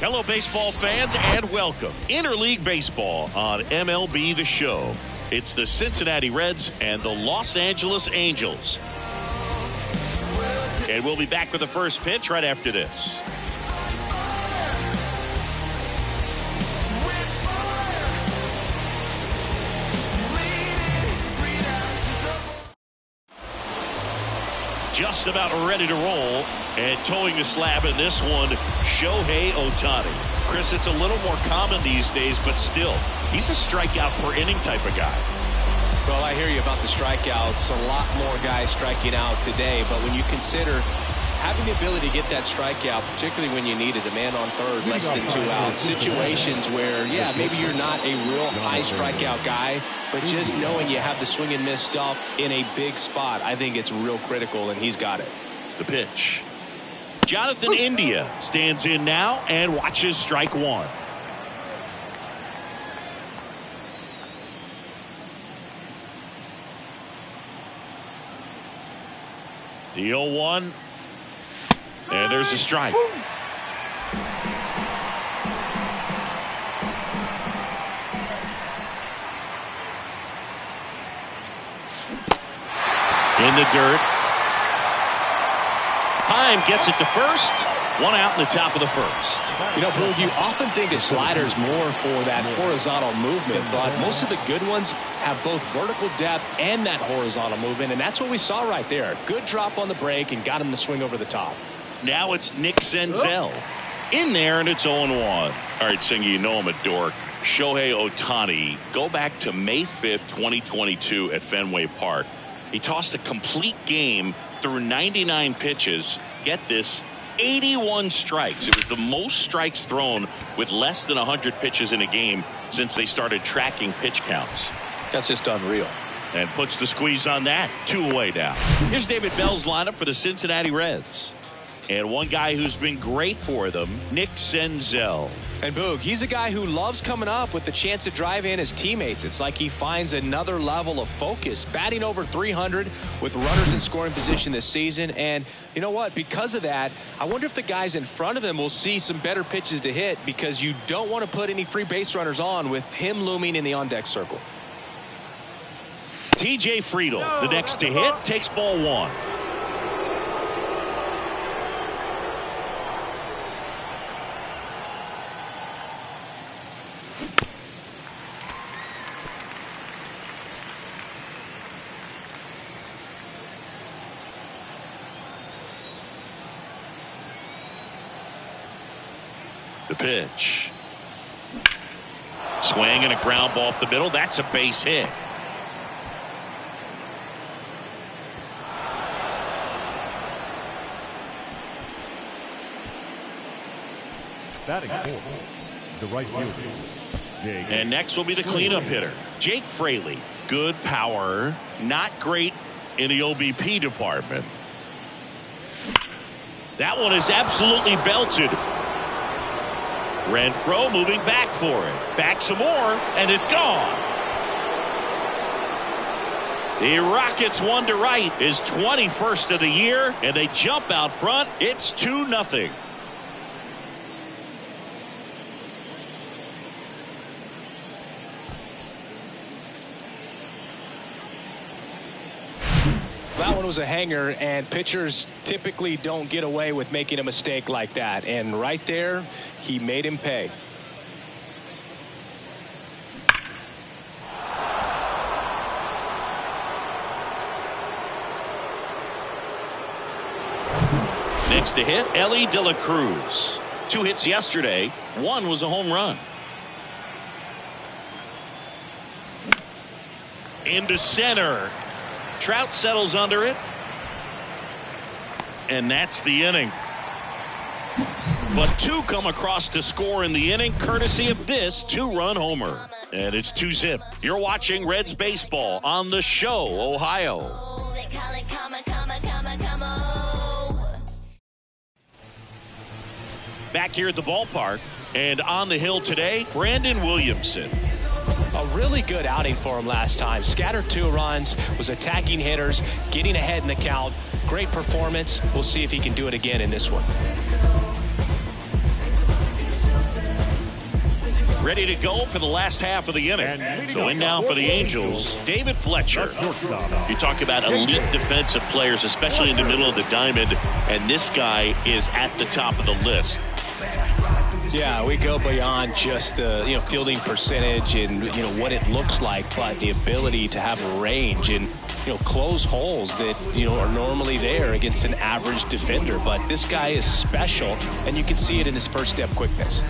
Hello, baseball fans, and welcome. Interleague Baseball on MLB The Show. It's the Cincinnati Reds and the Los Angeles Angels. And we'll be back with the first pitch right after this. Just about ready to roll, and towing the slab in this one, Shohei Ohtani. Chris, it's a little more common these days, but still, he's a strikeout per inning type of guy. Well, I hear you about the strikeouts. A lot more guys striking out today, but when you consider having the ability to get that strikeout, particularly when you need it, a man on third, less than 2 outs, situations where, yeah, maybe you're not a real high strikeout guy, but just knowing you have the swing and miss stuff in a big spot, I think it's real critical, and he's got it. The pitch. Jonathan India stands in now and watches strike one. The 0-1. And there's a strike. In the dirt. Heim gets it to first. 1 out in the top of the first. You know, Boog, you often think of sliders more for that horizontal movement, but most of the good ones have both vertical depth and that horizontal movement, and that's what we saw right there. Good drop on the break and got him to swing over the top. Now it's Nick Senzel in there, and it's 0-1. All right, Singy, you know I'm a dork. Shohei Ohtani, go back to May 5th, 2022 at Fenway Park. He tossed a complete game through 99 pitches. Get this, 81 strikes. It was the most strikes thrown with less than 100 pitches in a game since they started tracking pitch counts. That's just unreal. And puts the squeeze on that. 2 away now. Here's David Bell's lineup for the Cincinnati Reds. And one guy who's been great for them, Nick Senzel. And Boog, he's a guy who loves coming up with the chance to drive in his teammates. It's like he finds another level of focus, batting over 300 with runners in scoring position this season. And you know what? Because of that, I wonder if the guys in front of him will see some better pitches to hit, because you don't want to put any free base runners on with him looming in the on-deck circle. TJ Friedel, the next to hit, takes ball 1. The pitch. Swing and a ground ball up the middle. That's a base hit. Batting fourth, the right fielder, Jake. And next will be the cleanup hitter, Jake Fraley. Good power, not great in the OBP department. That one is absolutely belted. Renfroe moving back for it. Back some more, and it's gone. The Rockets 1 to right is 21st of the year, and they jump out front. It's 2-0. That one was a hanger, and pitchers typically don't get away with making a mistake like that. And right there, he made him pay. Next to hit, Ellie De La Cruz. 2 hits yesterday. 1 was a home run. Into center. Trout settles under it. And that's the inning. But 2 come across to score in the inning, courtesy of this 2-run homer. And it's 2-zip. You're watching Reds baseball on The Show, Ohio. Back here at the ballpark, and on the hill today, Brandon Williamson. A really good outing for him last time. Scattered 2 runs, was attacking hitters, getting ahead in the count. Great performance. We'll see if he can do it again in this one. ready to go for the last half of the inning. So in now for the Angels, David Fletcher. You talk about elite defensive players, especially in the middle of the diamond, and this guy is at the top of the list. Yeah, we go beyond just the fielding percentage and what it looks like, but the ability to have a range and close holes that are normally there against an average defender. But this guy is special, and you can see it in his first step quickness.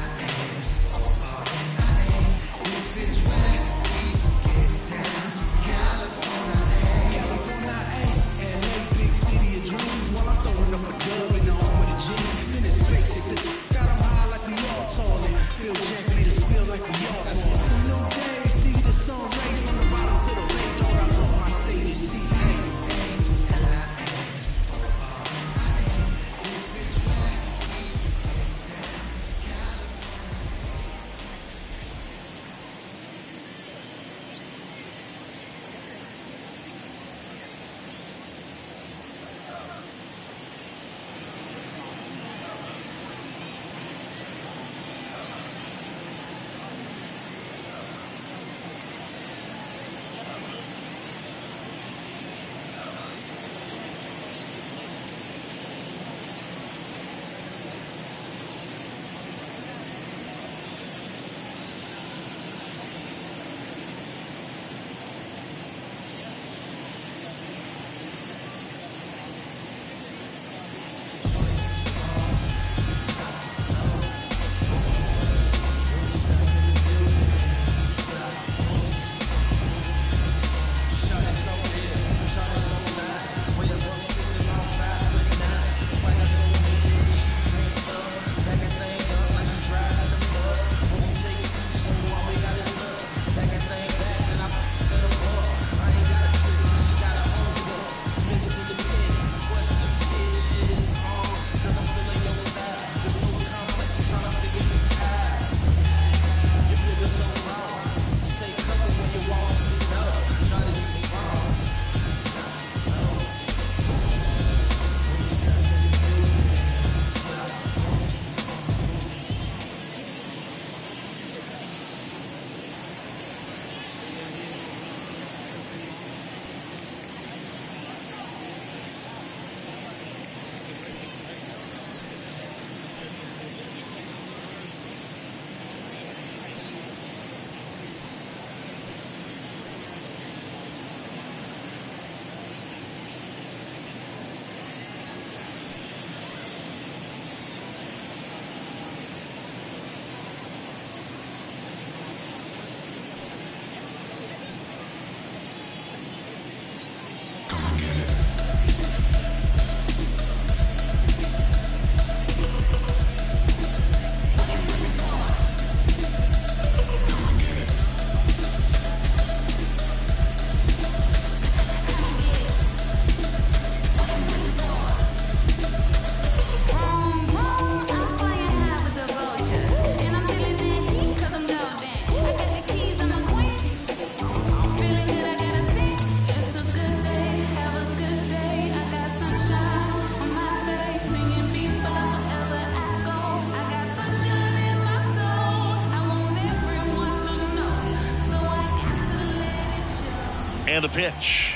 And the pitch.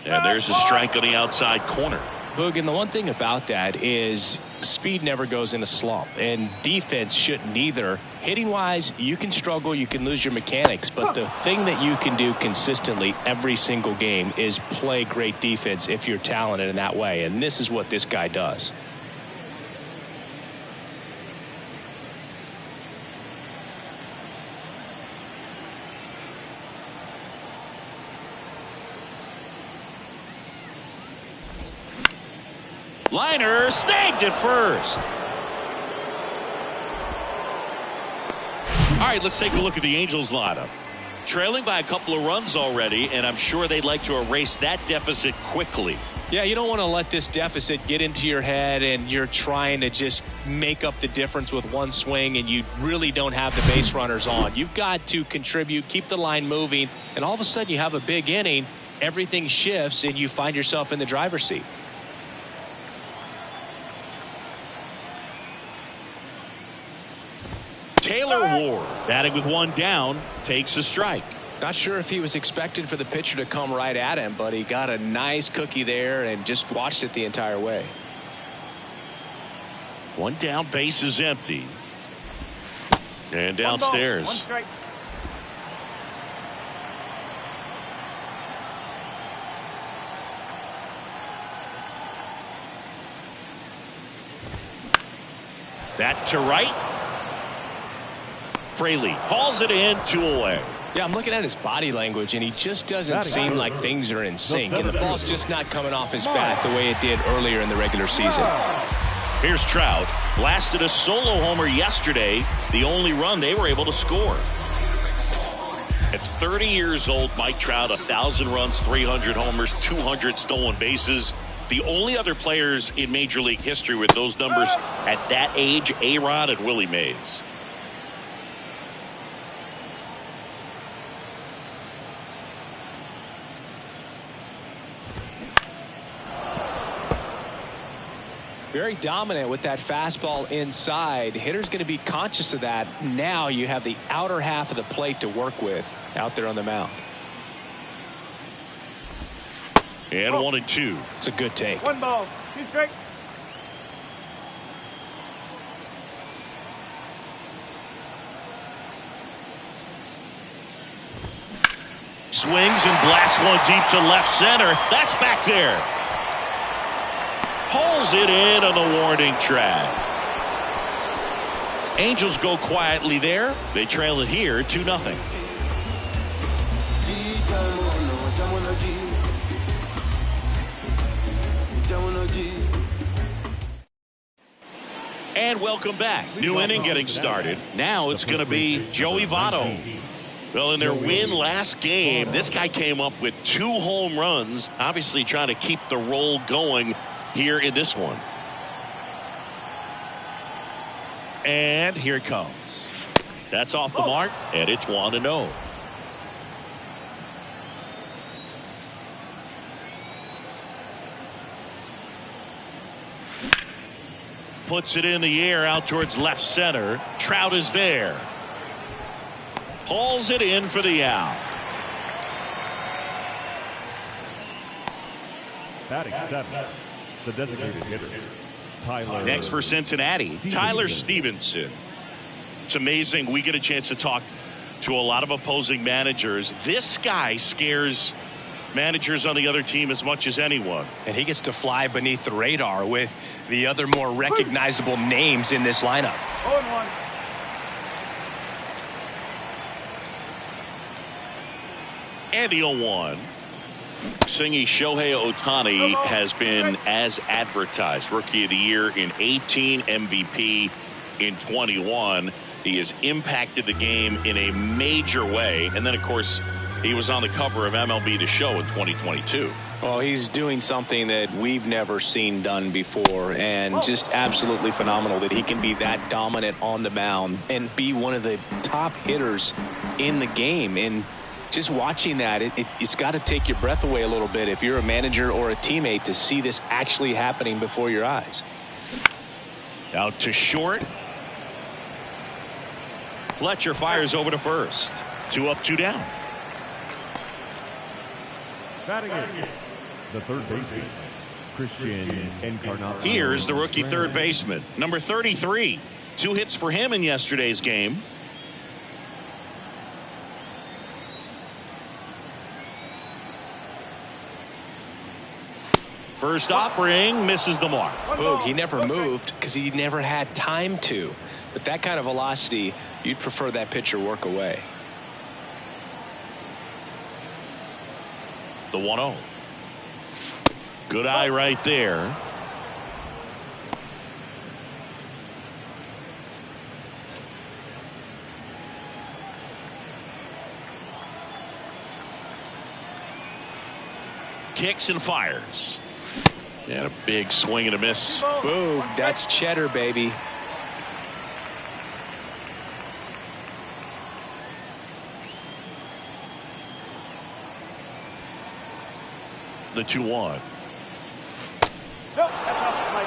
And there's a strike on the outside corner. Boog, and the one thing about that is speed never goes in a slump, and defense shouldn't either. Hitting-wise, you can struggle, you can lose your mechanics, but the thing that you can do consistently every single game is play great defense if you're talented in that way, and this is what this guy does. Liner snagged at first. All right, let's take a look at the Angels lineup. Trailing by a couple of runs already, and I'm sure they'd like to erase that deficit quickly. Yeah, you don't want to let this deficit get into your head and you're trying to just make up the difference with one swing and you really don't have the base runners on. You've got to contribute, keep the line moving, and all of a sudden you have a big inning, everything shifts, and you find yourself in the driver's seat. Taylor Ward, batting with one down, takes a strike. Not sure if he was expected for the pitcher to come right at him, but he got a nice cookie there and just watched it the entire way. One down, base is empty. And downstairs. One strike. That to right. Fraley hauls it in, 2 away. Yeah, I'm looking at his body language, and he just doesn't seem like things are in sync, and the ball's just not coming off his bat the way it did earlier in the regular season. Here's Trout. Blasted a solo homer yesterday, the only run they were able to score. At 30 years old, Mike Trout, 1,000 runs, 300 homers, 200 stolen bases. The only other players in Major League history with those numbers at that age, A-Rod and Willie Mays. Very dominant with that fastball inside. Hitter's going to be conscious of that. Now you have the outer half of the plate to work with out there on the mound. And 1-2. It's a good take. 1 ball, 2 strikes. Swings and blasts one deep to left center. That's back there. Hauls it in on the warning track. Angels go quietly there. They trail it here 2-0. And welcome back. New inning getting started. Now it's going to be Joey Votto. Well, in their win last game, this guy came up with 2 home runs, obviously trying to keep the roll going here in this one. And here it comes. That's off the mark, and it's 1-0. Puts it in the air out towards left center. Trout is there. Hauls it in for the out. Batting 7th, the designated hitter, Tyler. Next for Cincinnati, Tyler Stevenson. It's amazing. We get a chance to talk to a lot of opposing managers. This guy scares managers on the other team as much as anyone. And he gets to fly beneath the radar with the other more recognizable names in this lineup. 0-1. And the 0-1. Singy Shohei Ohtani has been as advertised. Rookie of the Year in 18, MVP in 21. He has impacted the game in a major way. And then, of course, he was on the cover of MLB The Show in 2022. Well, he's doing something that we've never seen done before, and just absolutely phenomenal that he can be that dominant on the mound and be one of the top hitters in the game. And just watching that, it's got to take your breath away a little bit if you're a manager or a teammate to see this actually happening before your eyes. Out to short. Fletcher fires over to first. 2 up, 2 down. Batting 8th, the third baseman, Christian Encarnacion. Here's the rookie third baseman, number 33. 2 hits for him in yesterday's game. First offering misses the mark. Boog, he never moved because he never had time to. But that kind of velocity, you'd prefer that pitcher work away. The 1-0. Good eye right there. Kicks and fires. And a big swing and a miss. Boom, that's cheddar, baby. The 2-1. Nope, that's off the plate.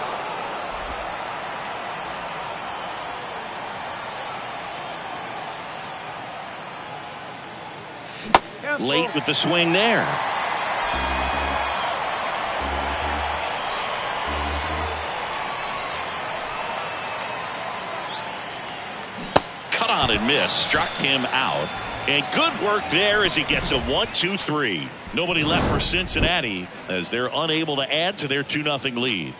Late with the swing there. Cut on and miss. Struck him out. And good work there as he gets a 1-2-3. Nobody left for Cincinnati as they're unable to add to their 2-0 lead.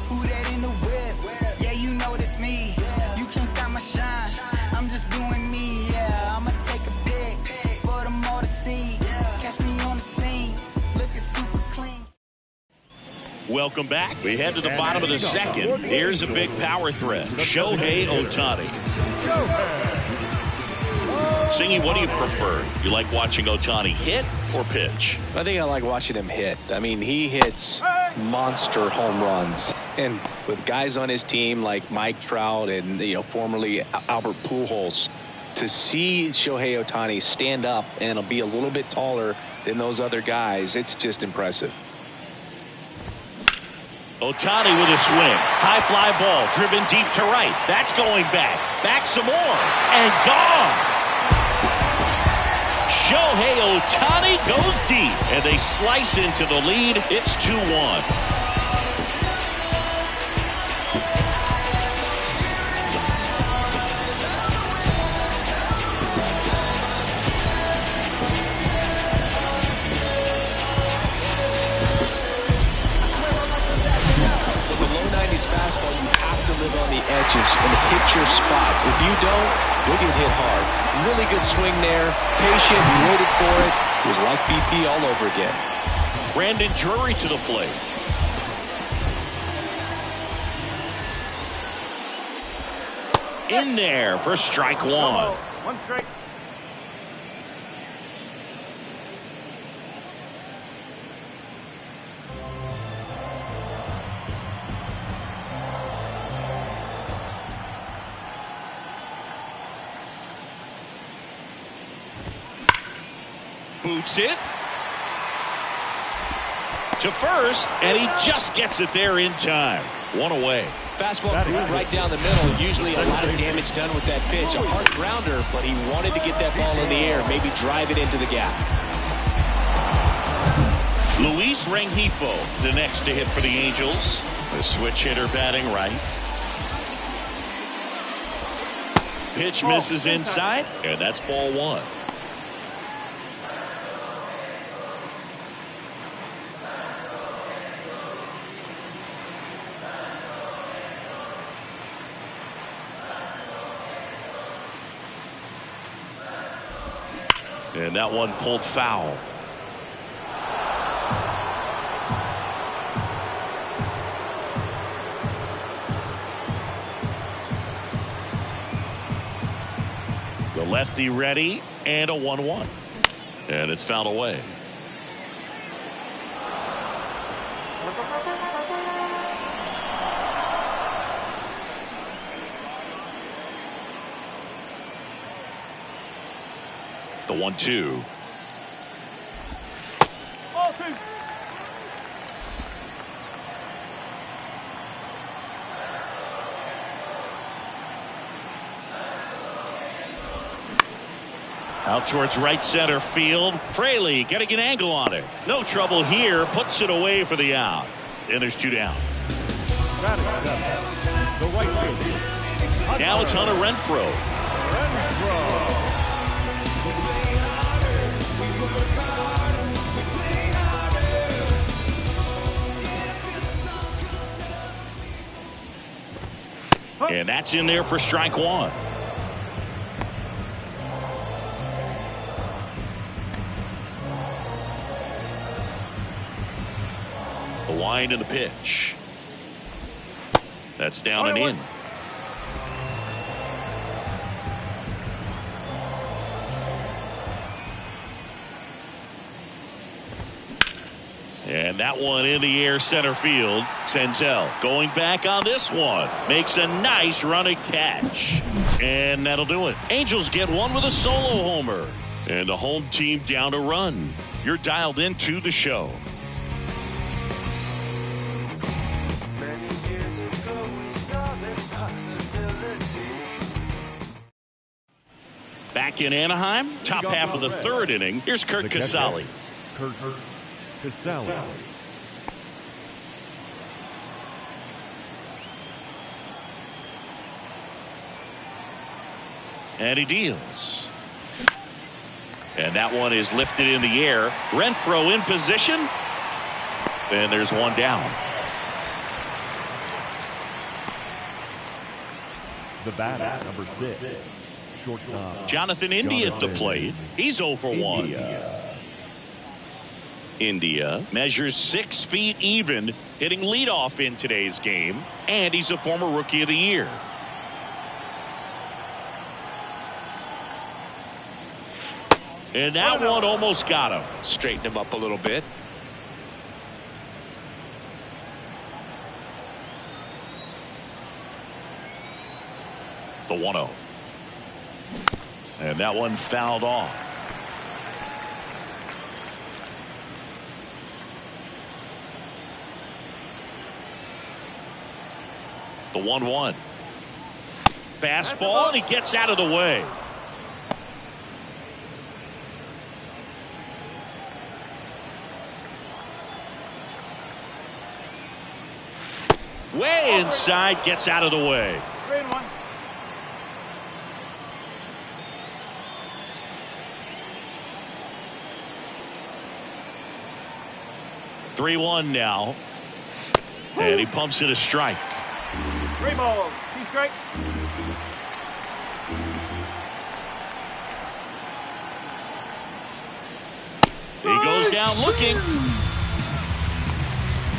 Who that in the whip? Yeah, you know it's me. You can't stop my shine. I'm just doing me. Yeah, I'ma take a pic for them all to see. Catch me on the scene, looking super clean. Welcome back. We head to the bottom of the second. Here's a big power threat. Shohei Ohtani. Singy, what do you prefer? You like watching Ohtani hit or pitch? I think I like watching him hit. I mean, he hits monster home runs. And with guys on his team like Mike Trout and, formerly Albert Pujols, to see Shohei Ohtani stand up and be a little bit taller than those other guys, it's just impressive. Ohtani with a swing. High fly ball driven deep to right. That's going back. Back some more. And gone. Shohei Ohtani goes deep, and they slice into the lead. It's 2-1. With the low 90s fastball, you have to live on the edges and hit your spots. If you don't, you'll get hit hard. Really good swing there. Patient, he waited for it. It was like BP all over again. Brandon Drury to the plate. In there for strike one. One strike. Boots it to first, and he just gets it there in time. One away. Fastball grew right down the middle. Usually a lot of damage done with that pitch. A hard grounder, but he wanted to get that ball in the air, maybe drive it into the gap. Luis Rengifo, the next to hit for the Angels. The switch hitter batting right. Pitch misses inside, and that's ball one. And that one pulled foul. The lefty ready, and a 1-1. And it's fouled away. The 1-2. All two. Out towards right center field. Fraley getting an angle on it. No trouble here. Puts it away for the out. And there's two down. Batting seventh, the right fielder. Now it's Hunter Renfroe. And that's in there for strike one. The wind and the pitch. That's down and in. And that one in the air center field. Senzel going back on this one. Makes a nice running catch. And that'll do it. Angels get one with a solo homer. And the home team down a run. You're dialed into the show. Many years ago we saw this possibility. Back back in Anaheim. Top half of the third inning. Here's Kurt Casale. Kurt Casale. And he deals. And that one is lifted in the air. Renfroe in position. And there's one down. The batter, number 6. Shortstop. Jonathan India at the plate. He's 0 for 1. India measures 6 feet even, hitting leadoff in today's game. And he's a former Rookie of the Year. And that one almost got him. Straighten him up a little bit. The 1-0. And that one fouled off. The 1-1. Fastball, and he gets out of the way. Way inside, gets out of the way. 3-1. Three 3-1 now. And he pumps it a strike. 3 balls. 2 strikes. He goes down looking.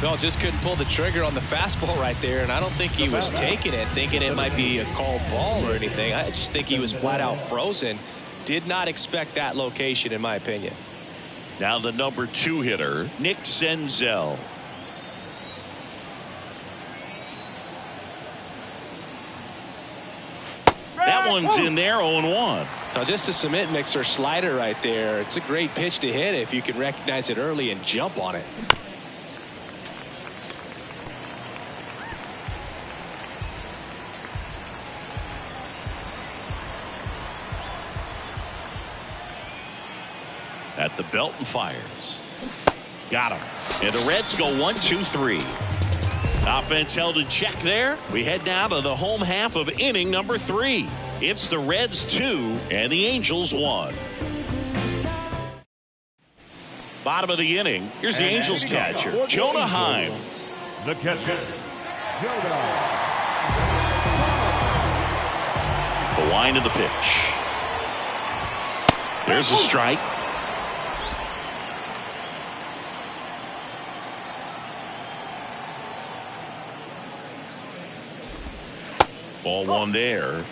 Well, just couldn't pull the trigger on the fastball right there, and I don't think he was taking it, thinking it might be a called ball or anything. I just think he was flat out frozen. Did not expect that location, in my opinion. Now the number 2 hitter, Nick Senzel. That one's in there, 0-1. Now just a cement mixer slider right there. It's a great pitch to hit if you can recognize it early and jump on it. At the belt and fires. Got him. And the Reds go 1-2-3. Offense held in check there. We head now to the home half of inning number 3. It's the Reds 2 and the Angels 1. Bottom of the inning. Here's the Angels catcher, Jonah Heim. The catcher, Jonah. The wind of the pitch. There's a strike. Ball 1 there.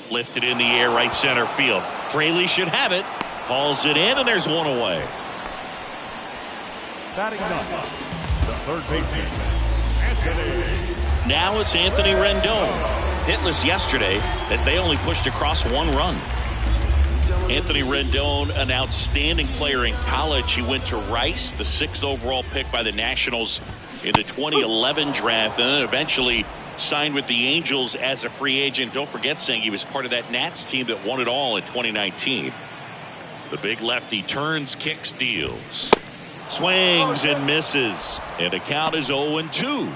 Lifted in the air, right center field. Fraley should have it. Hauls it in, and there's one away. Batting ninth, the third baseman, Anthony. Now it's Anthony Rendon. Hitless yesterday as they only pushed across 1 run. Anthony Rendon, an outstanding player in college. He went to Rice, the 6th overall pick by the Nationals in the 2011 draft, and then eventually signed with the Angels as a free agent. Don't forget, saying he was part of that Nats team that won it all in 2019. The big lefty turns, kicks, deals. Swings and misses. And the count is 0-2.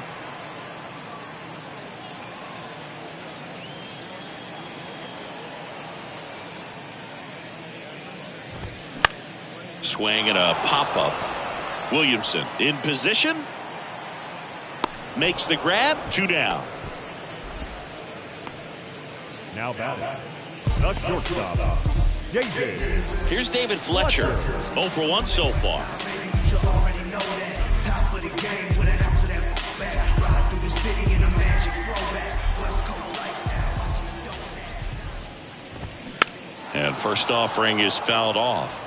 Swing and a pop-up. Williamson in position. Makes the grab. 2 down. Now batting, the shortstop, JJ. Here's David Fletcher. 0 for 1 so far. And first offering is fouled off.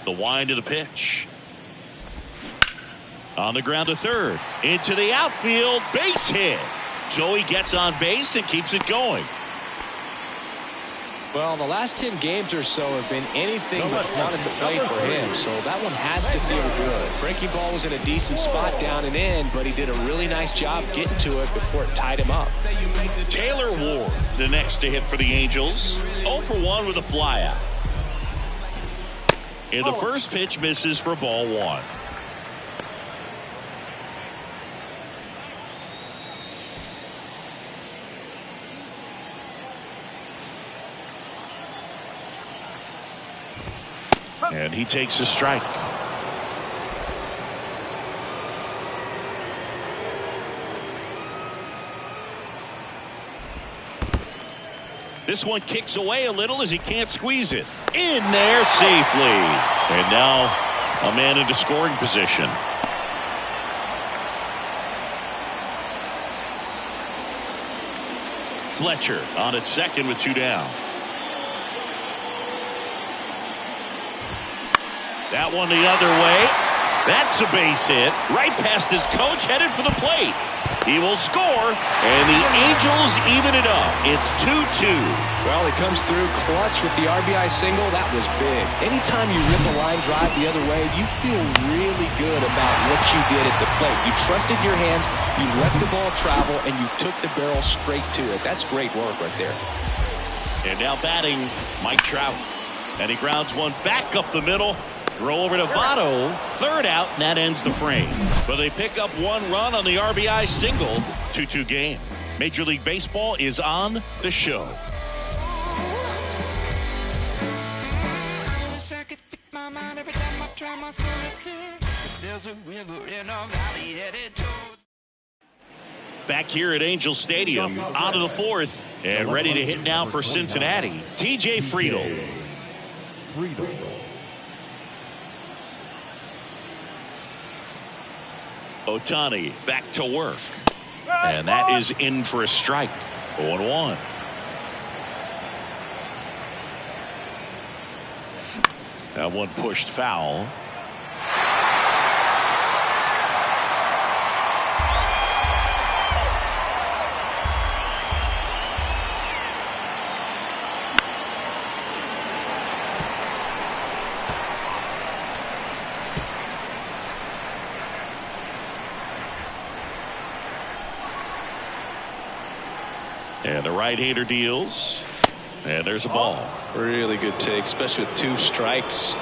The wind of the pitch. On the ground to third. Into the outfield. Base hit. So he gets on base and keeps it going. Well, the last 10 games or so have been anything but fun at the plate for him, so that one has to feel good. Breaking ball was in a decent spot down and in, but he did a really nice job getting to it before it tied him up. Taylor Ward, the next to hit for the Angels. 0 for 1 with a flyout. And the first pitch misses for ball 1. And he takes a strike. This one kicks away a little as he can't squeeze it. In there safely. And now a man into scoring position. Fletcher on at second with 2 down. That one the other way. That's a base hit. Right past his coach, headed for the plate. He will score, and the Angels even it up. It's 2-2. Well, he comes through clutch with the RBI single. That was big. Anytime you rip a line drive the other way, you feel really good about what you did at the plate. You trusted your hands, you let the ball travel, and you took the barrel straight to it. That's great work right there. And now batting, Mike Trout. And he grounds one back up the middle. Throw over to Votto. Third out, and that ends the frame. But they pick up 1 run on the RBI single. 2-2 game. Major League Baseball is on the show. Back here at Angel Stadium, on to the 4th, and ready to hit now for Cincinnati, TJ Friedl. Ohtani back to work. And that is in for a strike. 0-1. That one pushed foul. And the right-hander deals. And there's a ball. Really good take, especially with 2 strikes.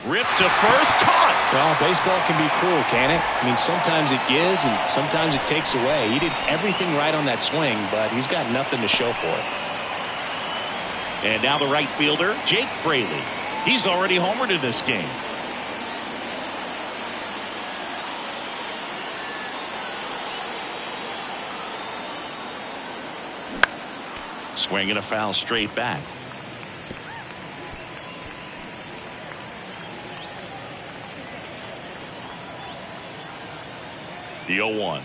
Ripped to first, caught. Well, baseball can be cruel, can it? I mean, sometimes it gives and sometimes it takes away. He did everything right on that swing, but he's got nothing to show for it. And now the right fielder, Jake Fraley. He's already homered in this game. Swinging a foul straight back. The 0-1.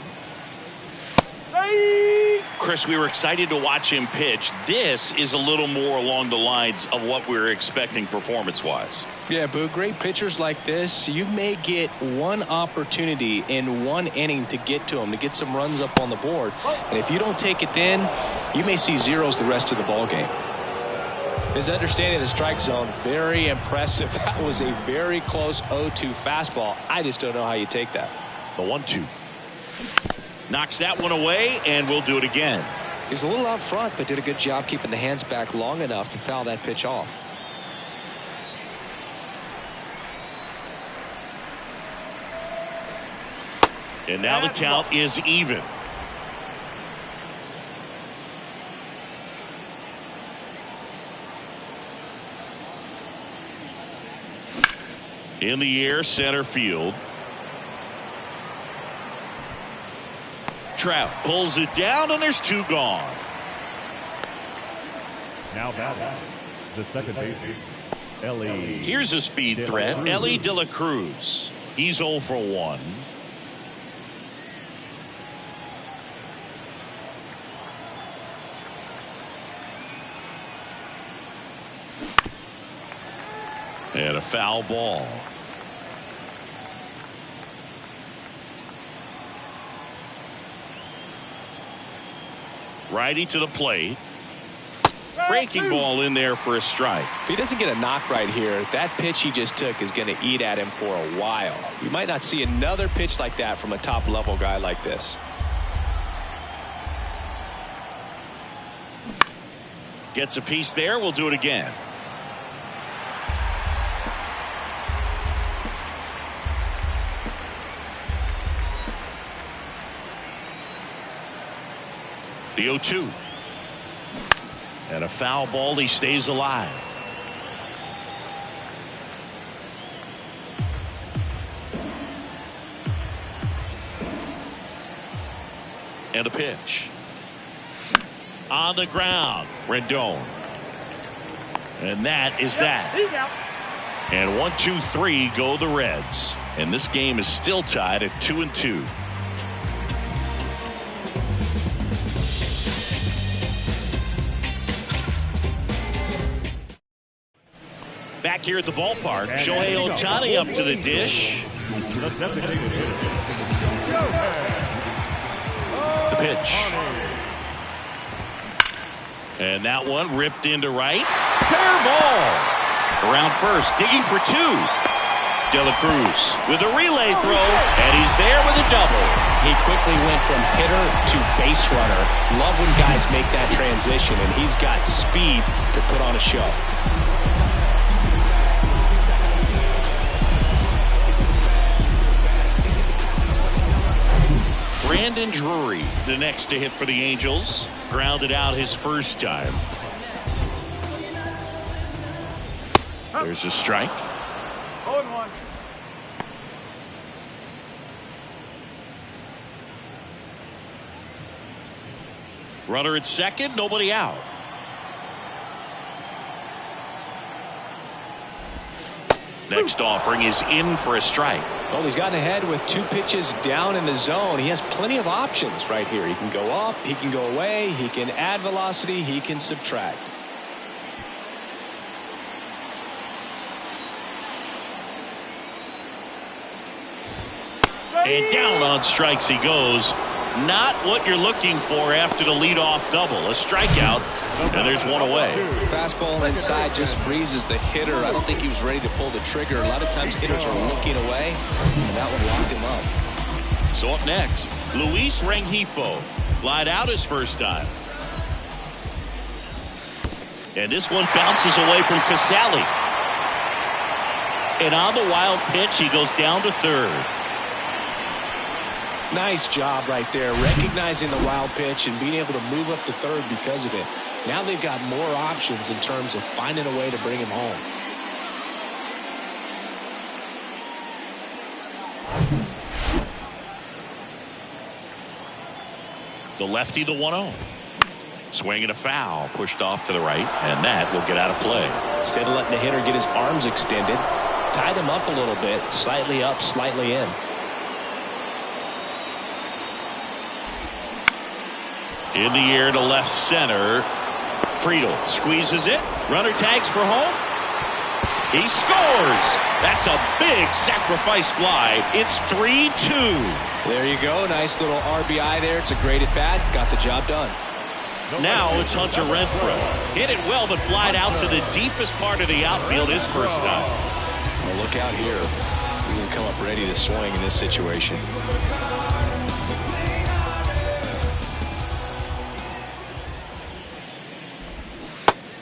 Chris, we were excited to watch him pitch. This is a little more along the lines of what we were expecting performance-wise. Yeah, Boo, great pitchers like this, you may get one opportunity in one inning to get to them, to get some runs up on the board. And if you don't take it then, you may see zeros the rest of the ball game. His understanding of the strike zone, very impressive. That was a very close 0-2 fastball. I just don't know how you take that. The 1-2. Knocks that one away, and we'll do it again. He was a little out front, but did a good job keeping the hands back long enough to foul that pitch off. And now the count is even. In the air, center field. Trout pulls it down, and there's 2 gone. Now batting, the second baseman, Ellie. Here's a speed threat, Ellie De La Cruz. He's 0 for 1. And a foul ball. Righty to the plate. Breaking ball in there for a strike. If he doesn't get a knock right here, that pitch he just took is going to eat at him for a while. You might not see another pitch like that from a top-level guy like this. Gets a piece there. We'll do it again. The 0-2. And a foul ball. He stays alive. And a pitch. On the ground. Rendon. And that is that. And 1-2-3 go the Reds. And this game is still tied at 2-2. Back here at the ballpark, Shohei Ohtani up to the dish. The pitch. And that one ripped into right. Fair ball. Around first, digging for two. De La Cruz with a relay throw, and he's there with a double. He quickly went from hitter to base runner. Love when guys make that transition, and he's got speed to put on a show. Brandon Drury, the next to hit for the Angels. Grounded out his first time. There's a strike. 0-1. Runner at second, nobody out. Next offering is in for a strike. Well, he's gotten ahead with two pitches down in the zone. He has plenty of options right here. He can go up, he can go away, he can add velocity, he can subtract. And down on strikes he goes. Not what you're looking for after the leadoff double. A strikeout, and there's one away. Fastball inside just freezes the hitter. I don't think he was ready to pull the trigger. A lot of times hitters are looking away, and that one locked him up. So up next, Luis Rengifo. Flied out his first time. And this one bounces away from Casali. And on the wild pitch, he goes down to third. Nice job right there, recognizing the wild pitch and being able to move up to third because of it. Now they've got more options in terms of finding a way to bring him home. The lefty, the 1-0. Swinging a foul, pushed off to the right, and that will get out of play. Instead of letting the hitter get his arms extended, tied him up a little bit, slightly up, slightly in. In the air to left center. Friedel squeezes it. Runner tags for home. He scores. That's a big sacrifice fly. It's 3-2. There you go. Nice little RBI there. It's a great at bat. Got the job done. Now it's Hunter Renfroe. Hit it well, but flied out to the deepest part of the outfield his first time. Well, look out here. He's going to come up ready to swing in this situation.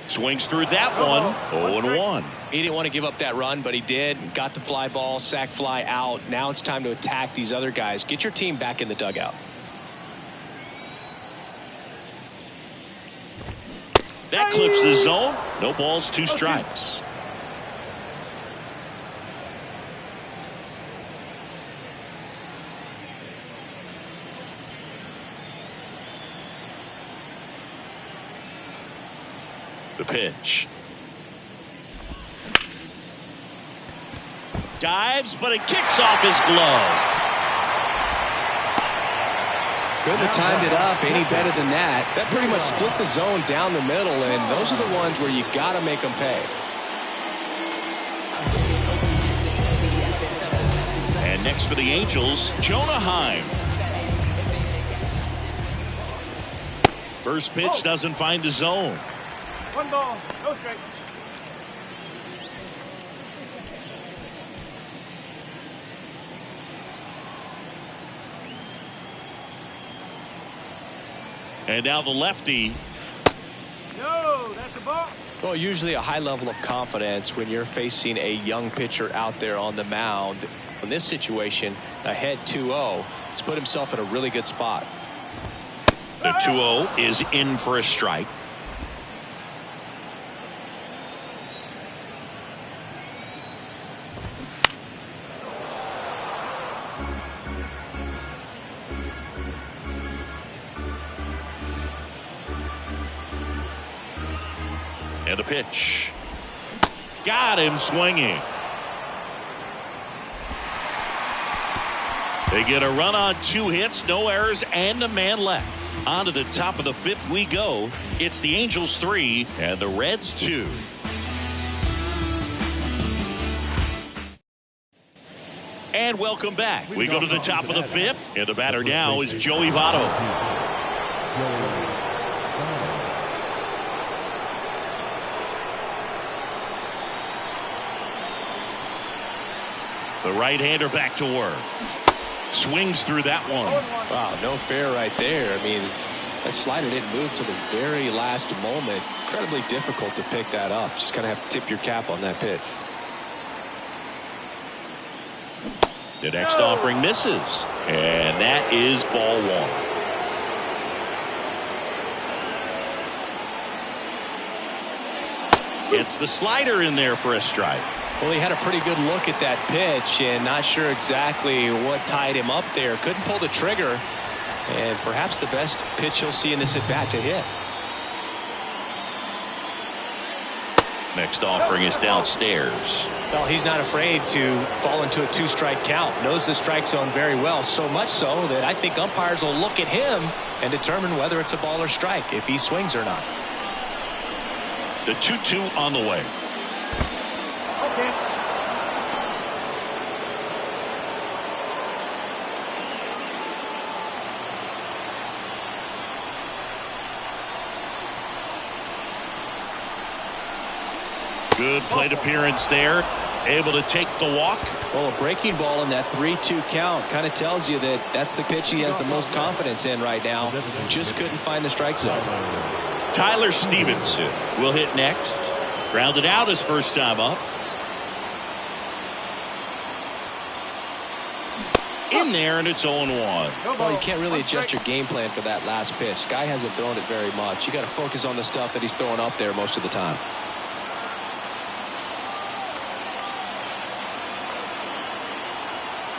Swings through that one. 0-1. He didn't want to give up that run, but he did. Got the fly ball, sac fly out. Now it's time to attack these other guys. Get your team back in the dugout. That clips the zone. No balls, two strikes. The pitch. Dives, but it kicks off his glove. Couldn't have timed it up any better than that. That pretty much split the zone down the middle, and those are the ones where you got to make them pay. And next for the Angels, Jonah Heim. First pitch doesn't find the zone. One ball, no strike. And now the lefty. No, that's a ball. Well, usually a high level of confidence when you're facing a young pitcher out there on the mound. In this situation, ahead 2-0, he's put himself in a really good spot. The 2-0 is in for a strike. And a pitch. Got him swinging. They get a run on 2 hits, no errors, and a man left. On to the top of the 5th we go. It's the Angels 3 and the Reds 2. And welcome back. We go to the top of the 5th, and the batter now is Joey Votto. The right-hander back to work. Swings through that one. Wow, no fair right there. I mean, that slider didn't move till the very last moment. Incredibly difficult to pick that up. Just kind of have to tip your cap on that pitch. The next offering misses. And that is ball 1. Gets the slider in there for a strike. Well, he had a pretty good look at that pitch and not sure exactly what tied him up there. Couldn't pull the trigger, and perhaps the best pitch he'll see in this at bat to hit. Next offering is downstairs. Well, he's not afraid to fall into a 2-strike count. Knows the strike zone very well, so much so that I think umpires will look at him and determine whether it's a ball or strike, if he swings or not. The 2-2 on the way. Okay. Good plate appearance there. Able to take the walk. Well, a breaking ball in that 3-2 count kind of tells you that that's the pitch he has the most confidence in right now. Just couldn't find the strike zone. Tyler Stevenson will hit next. Grounded out his first time up. In there, and it's 0-1. Well, you can't really adjust your game plan for that last pitch. Guy hasn't thrown it very much. You got to focus on the stuff that he's throwing up there most of the time.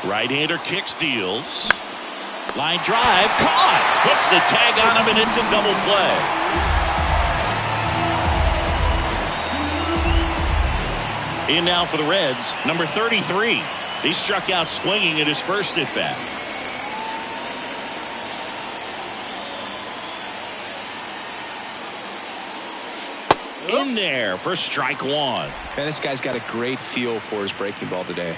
Right-hander kicks, deals. Line drive, caught. Puts the tag on him, and it's a double play. In now for the Reds, number 33. He struck out swinging at his first at-bat. In there for strike 1. Man, this guy's got a great feel for his breaking ball today.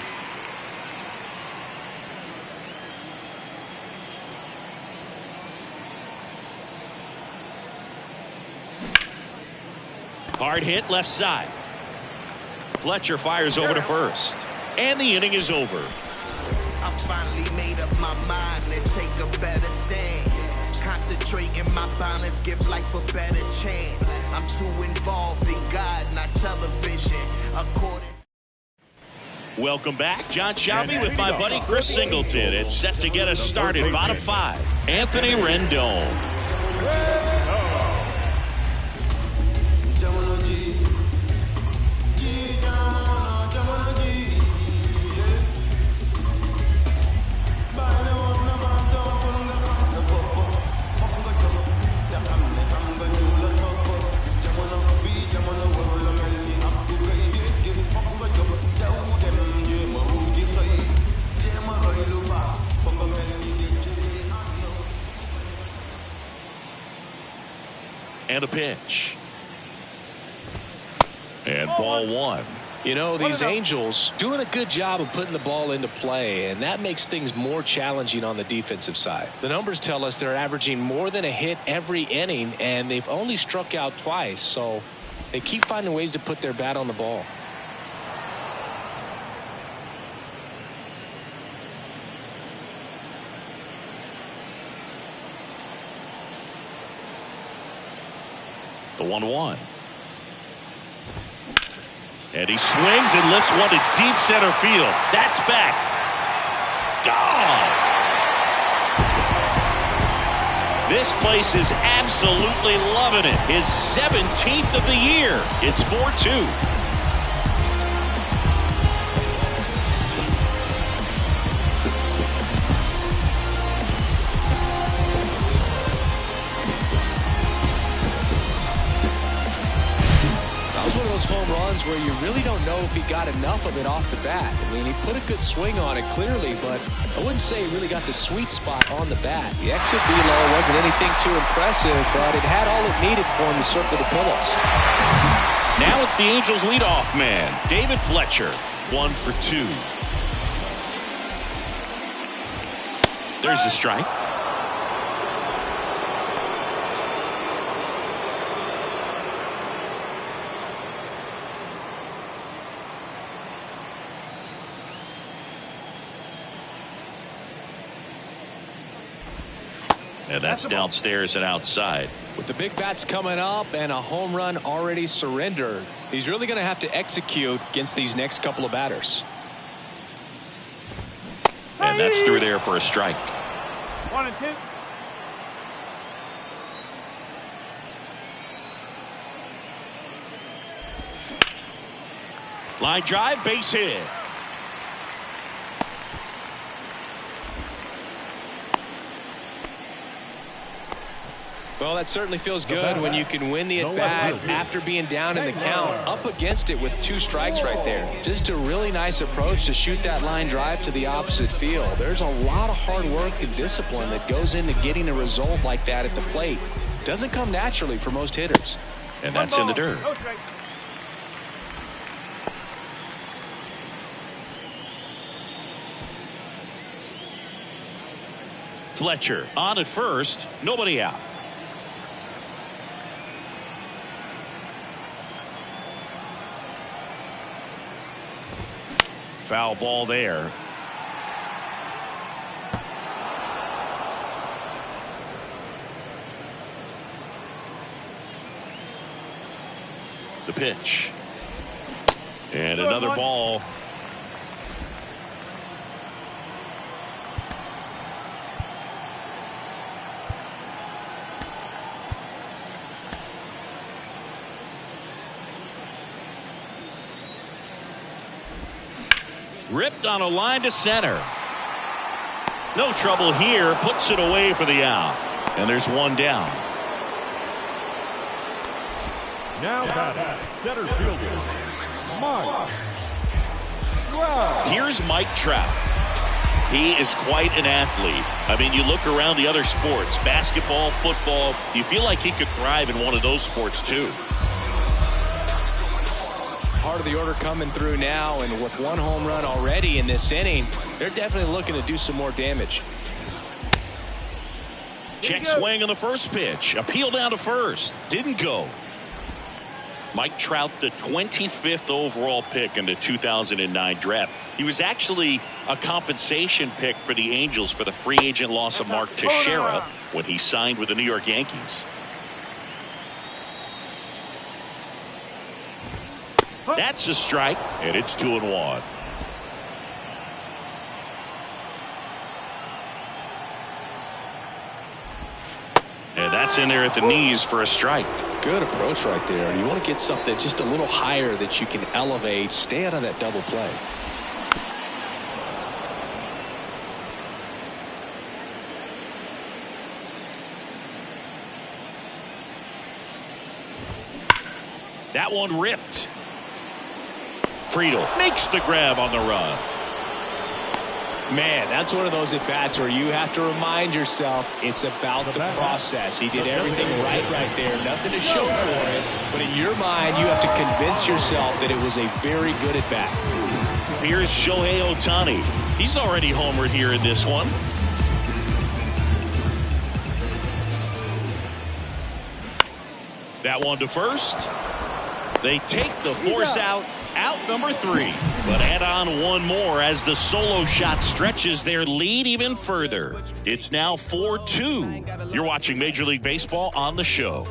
Hard hit left side. Fletcher fires over to first. And the inning is over. I finally made up my mind to take a better stand. Concentrate in my balance, give life a better chance. I'm too involved in God, not television. Welcome back. John Shelby with my buddy Chris Singleton. It's set to get us started. Bottom 5. Anthony Rendon. And a pitch. And ball 1. You know, these Angels doing a good job of putting the ball into play, and that makes things more challenging on the defensive side. The numbers tell us they're averaging more than a hit every inning, and they've only struck out twice, so they keep finding ways to put their bat on the ball. The 1-1. And he swings and lifts one to deep center field. That's back. Gone! This place is absolutely loving it. His 17th of the year. It's 4-2. Home runs where you really don't know if he got enough of it off the bat. I mean, he put a good swing on it clearly, but I wouldn't say he really got the sweet spot on the bat. The exit velo wasn't anything too impressive, but it had all it needed for him to circle the pillows. Now it's the Angels leadoff man, David Fletcher, 1 for 2. There's the strike. And that's downstairs and outside. With the big bats coming up and a home run already surrendered, he's really going to have to execute against these next couple of batters. And that's through there for a strike. 1 and 2. Line drive, base hit. Well, that certainly feels good when you can win the at-bat after being down in the count, up against it with 2 strikes right there. Just a really nice approach to shoot that line drive to the opposite field. There's a lot of hard work and discipline that goes into getting a result like that at the plate. Doesn't come naturally for most hitters. And that's in the dirt. Fletcher on at first, nobody out. Foul ball there. The pitch. And another ball. Ripped on a line to center. No trouble here. Puts it away for the out. And there's one down. Now batting, center fielder, Mike Trout. Here's Mike Trout. He is quite an athlete. I mean, you look around the other sports, basketball, football, you feel like he could thrive in one of those sports too. Part of the order coming through now, and with 1 home run already in this inning, they're definitely looking to do some more damage. Check swing on the first pitch. Appeal down to first. Didn't go. Mike Trout, the 25th overall pick in the 2009 draft. He was actually a compensation pick for the Angels for the free agent loss of Mark Teixeira when he signed with the New York Yankees. That's a strike, and it's 2-1. And that's in there at the knees for a strike. Good approach right there. You want to get something just a little higher that you can elevate. Stay out of that double play. That one ripped. Friedel makes the grab on the run. Man, that's one of those at-bats where you have to remind yourself it's about the process. He did everything right there. Nothing to show for it. But in your mind, you have to convince yourself that it was a very good at-bat. Here's Shohei Ohtani. He's already homered here in this one. That one to first. They take the force out number 3. But add on one more as the solo shot stretches their lead even further. It's now 4-2. You're watching Major League Baseball on the show.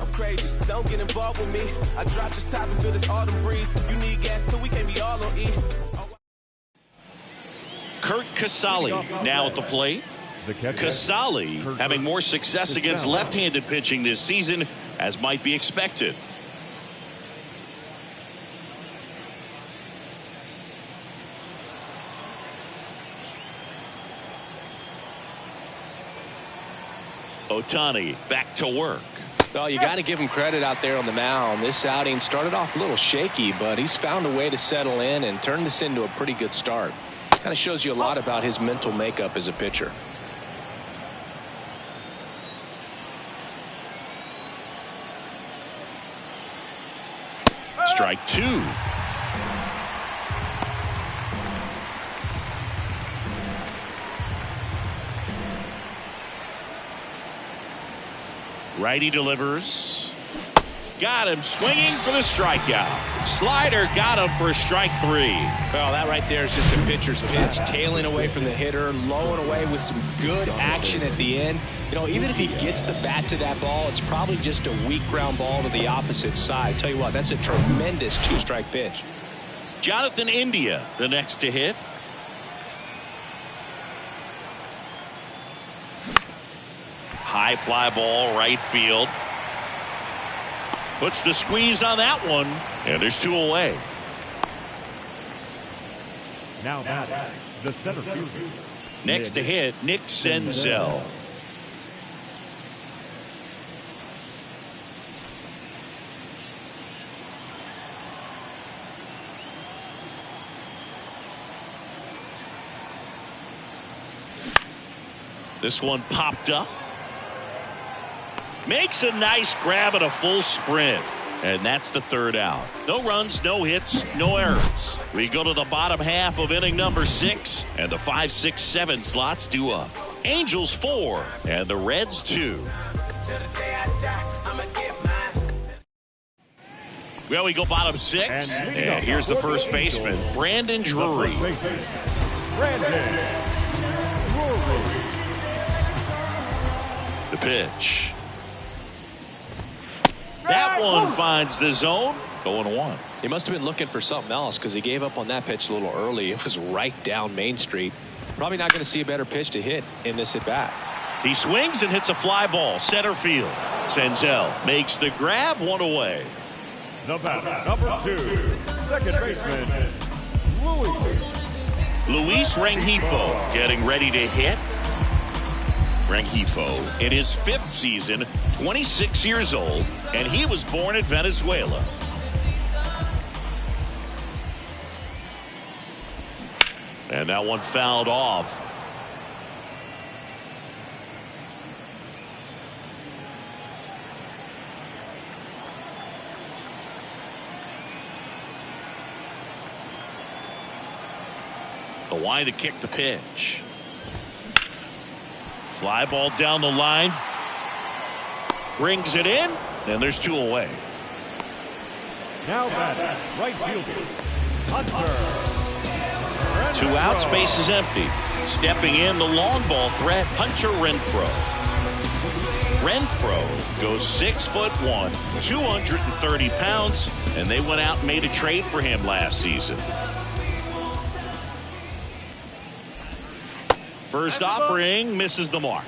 I'm crazy. Don't get involved with me. I drop the top and feel this autumn breeze. You need gas too. We can't be all on E. Kurt Casale now at the plate. Casale having more success against left-handed pitching this season, as might be expected. Ohtani back to work. Well, you got to give him credit out there on the mound. This outing started off a little shaky, but he's found a way to settle in and turn this into a pretty good start. Kind of shows you a lot about his mental makeup as a pitcher. Strike 2. Righty delivers. Got him swinging for the strikeout. Slider got him for strike 3. Well, that right there is just a pitcher's pitch, tailing away from the hitter, lowing away with some good action at the end. You know, even if he gets the bat to that ball, it's probably just a weak ground ball to the opposite side. Tell you what, that's a tremendous 2-strike pitch. Jonathan India, the next to hit. High fly ball, right field. Puts the squeeze on that one, and there's 2 away. Now batting, the center fielder. Next to hit, Nick Senzel. This one popped up. Makes a nice grab at a full sprint. And that's the 3rd out. No runs, no hits, no errors. We go to the bottom half of inning number 6. And the 5, 6, 7 slots due up. Angels 4 and the Reds 2. Well, we go bottom 6. And here's the first baseman, Brandon Drury. The pitch. That one finds the zone. 0-1. He must have been looking for something else because he gave up on that pitch a little early. It was right down Main Street. Probably not going to see a better pitch to hit in this at bat. He swings and hits a fly ball center field. Senzel makes the grab, 1 away. The batter, number 2, second baseman, Luis Rengifo getting ready to hit. Rengifo in his 5th season, 26 years old, and he was born in Venezuela. And that one fouled off. The wide to kick the pitch. Fly ball down the line. Brings it in, and there's 2 away. Now batting, right fielder, Hunter. 2 outs, base is empty. Stepping in, the long ball threat, Hunter Renfroe. Renfroe goes 6'1", 230 pounds, and they went out and made a trade for him last season. First offering misses the mark.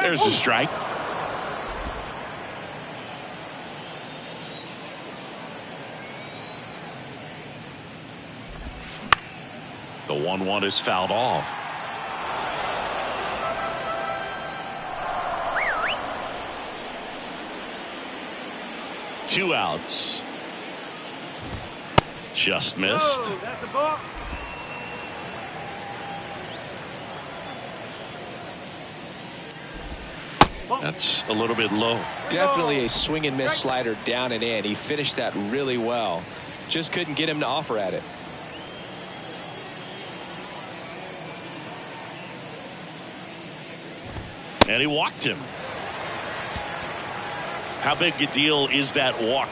There's a strike. The 1-1 is fouled off. 2 outs. Just missed. Oh, that's a ball. That's a little bit low. Definitely a swing and miss slider down and in. He finished that really well. Just couldn't get him to offer at it. And he walked him. How big a deal is that walk?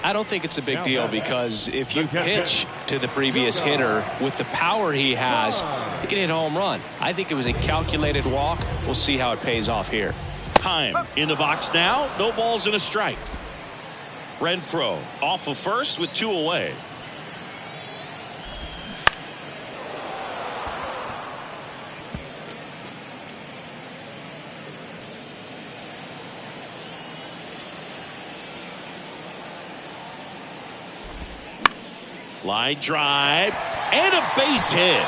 I don't think it's a big deal, because if you pitch to the previous hitter with the power he has, he can hit a home run. I think it was a calculated walk. We'll see how it pays off here. Time in the box now. No balls and a strike. Renfroe off of first with 2 away. Line drive and a base hit.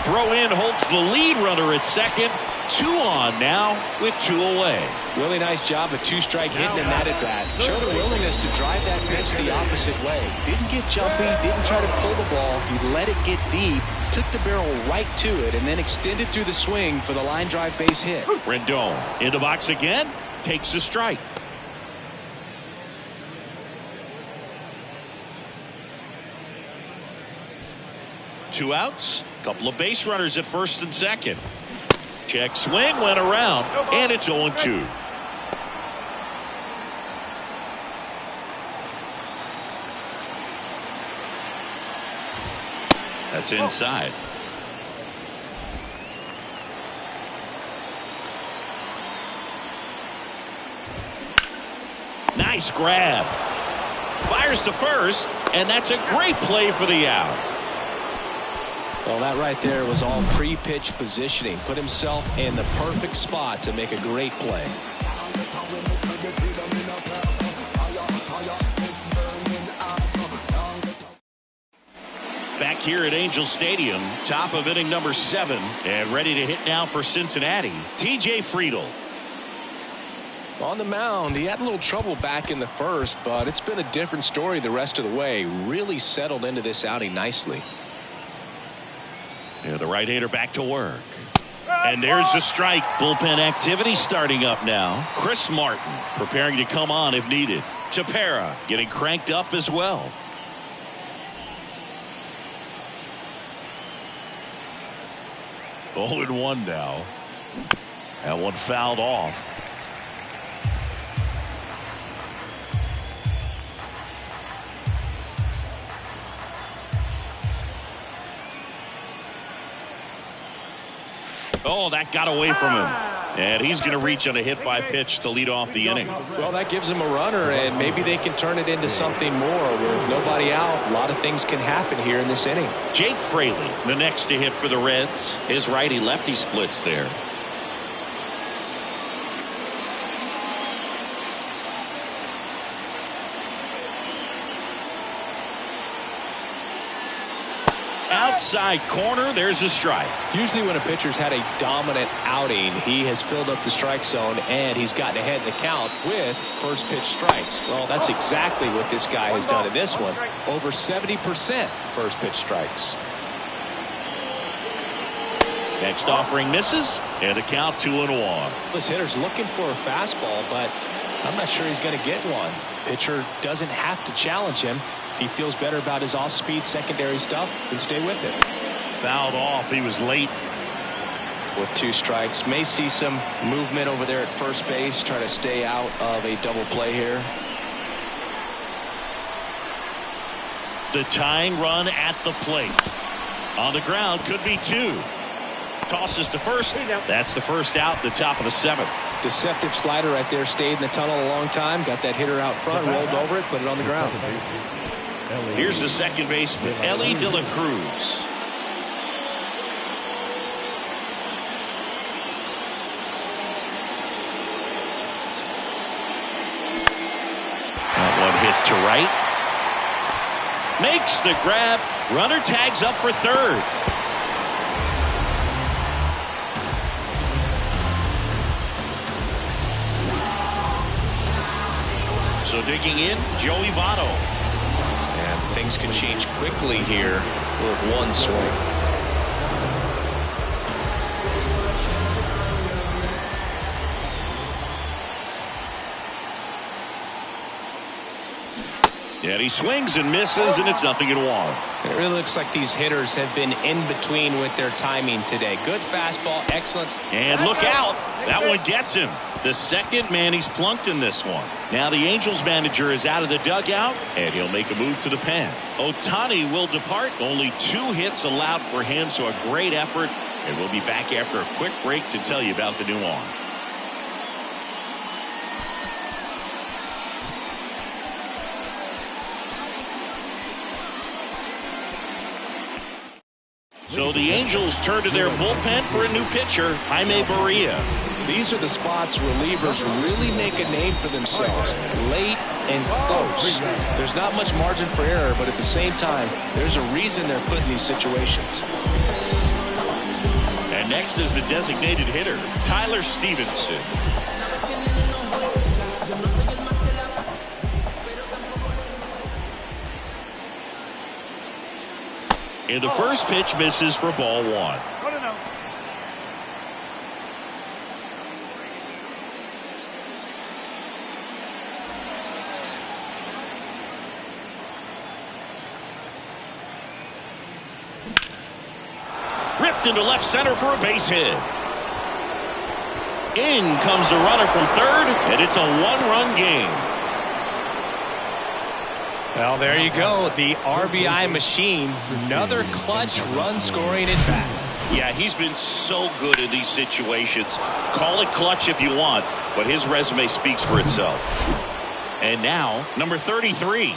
Throw in holds the lead runner at second. 2 on now with 2 away. Really nice job of 2-strike hitting in that at bat. Showed a willingness to drive that pitch the opposite way. Didn't get jumpy, didn't try to pull the ball. He let it get deep, took the barrel right to it, and then extended through the swing for the line drive base hit. Rendon in the box again, takes a strike. Two outs, couple of base runners at first and second. Check swing, went around, and it's 0-2. That's inside. Nice grab. Fires to first, and that's a great play for the out. Well, that right there was all pre-pitch positioning. Put himself in the perfect spot to make a great play. Back here at Angel Stadium, top of inning number 7, and ready to hit now for Cincinnati, TJ Friedl. On the mound, he had a little trouble back in the first, but it's been a different story the rest of the way. Really settled into this outing nicely. Yeah, the right-hander back to work. And there's the strike. Bullpen activity starting up now. Chris Martin preparing to come on if needed. Tepera getting cranked up as well. Oh, and 1 now. That one fouled off. Oh, that got away from him. And he's going to reach on a hit-by pitch to lead off the inning. Well, that gives him a runner, and maybe they can turn it into something more. With nobody out, a lot of things can happen here in this inning. Jake Fraley, the next to hit for the Reds. His righty-lefty splits there. Outside corner, there's a strike. Usually when a pitcher's had a dominant outing, he has filled up the strike zone and he's gotten ahead in the count with first pitch strikes. Well, that's exactly what this guy has done in this one. Over 70% first pitch strikes. Next offering misses, and the count 2-1. This hitter's looking for a fastball, but I'm not sure he's going to get one. Pitcher doesn't have to challenge him. If he feels better about his off-speed secondary stuff, then stay with it. Fouled off. He was late. With 2 strikes. May see some movement over there at first base. Try to stay out of a double play here. The tying run at the plate. On the ground, could be 2. Tosses to first. That's the first out, the top of the 7th. Deceptive slider right there. Stayed in the tunnel a long time. Got that hitter out front, rolled over it, put it on the ground. Here's the second baseman, Ellie De La Cruz. That one hit to right. Makes the grab. Runner tags up for third. So So digging in, Joey Votto. And things could change quickly here with one swing. And he swings and misses, and it's 0-1. It really looks like these hitters have been in between with their timing today. Good fastball, excellent. And look out. That one gets him. The second man he's plunked in this one. Now the Angels manager is out of the dugout, and he'll make a move to the pen. Ohtani will depart. Only 2 hits allowed for him, so a great effort. And we'll be back after a quick break to tell you about the new arm. So the Angels turn to their bullpen for a new pitcher, Jaime Barria. These are the spots relievers really make a name for themselves. Late and close. There's not much margin for error, but at the same time, there's a reason they're put in these situations. And next is the designated hitter, Tyler Stevenson. And the first pitch misses for ball 1. Ripped into left center for a base hit. In comes the runner from third, and it's a 1-run game. Well, there you go. The RBI machine. Another clutch run scoring at bat. Yeah, he's been so good in these situations. Call it clutch if you want, but his resume speaks for itself. And now, number 33.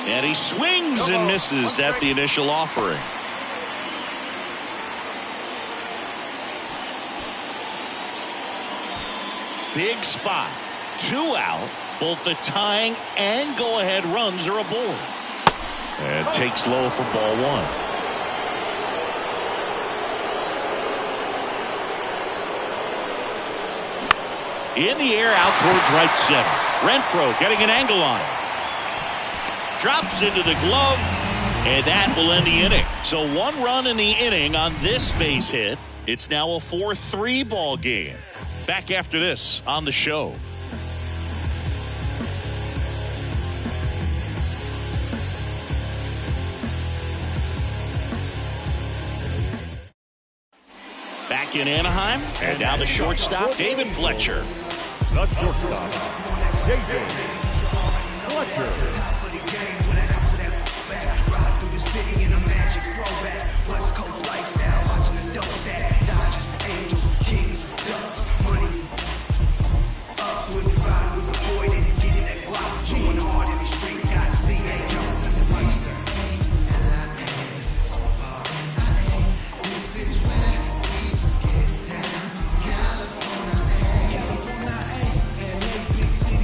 And he swings and misses at the initial offering. Big spot. 2 out. Both the tying and go-ahead runs are aboard. And takes low for ball 1. In the air out towards right center. Renfroe getting an angle on it. Drops into the glove, and that will end the inning. So 1 run in the inning on this base hit. It's now a 4-3 ball game. Back after this on the show. Back in Anaheim, and now the shortstop, David Fletcher. The shortstop, David Fletcher.